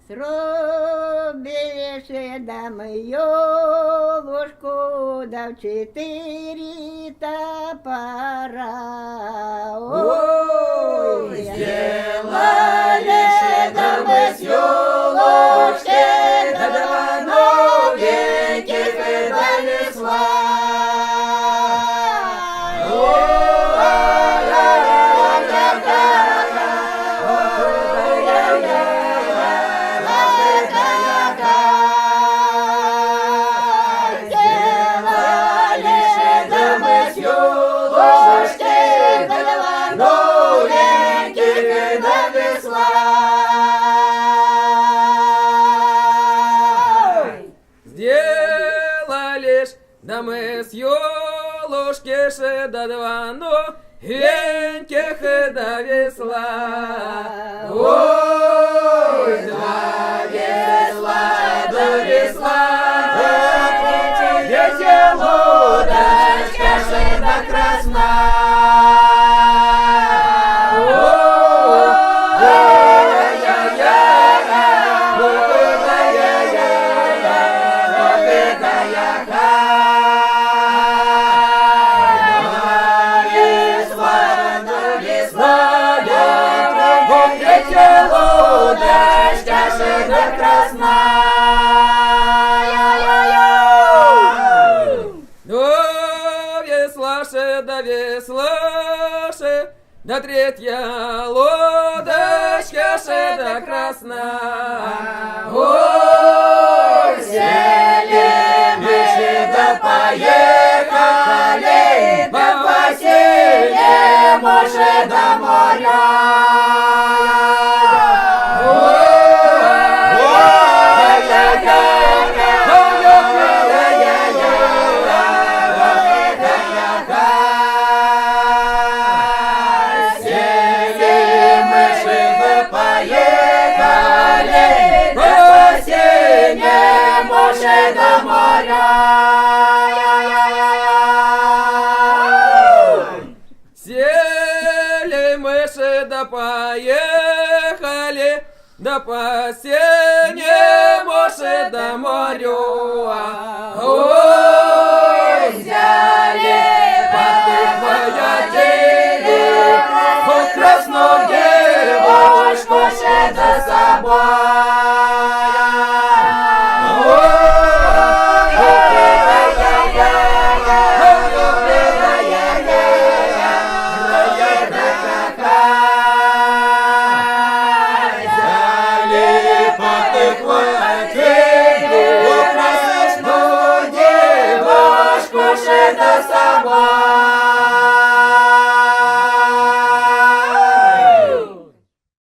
Зробили ще дами йолушку, да в 4 топора. Ой, сделали ще дами з йолушки, да два новеньких донесла. Сделали ж, да мы с ёлушки ше до два новеньких до весла. Ой, два весла, до весла, веселудочка ше до красна. Да веслаше, да третья лодочка ше да красна. Ой, сели мы ше да поехали, да посели ше до моря. До моря. Сели мыши да поехали, да по синему до морю. Ой, взяли подходили, хоть красную девушку до собой.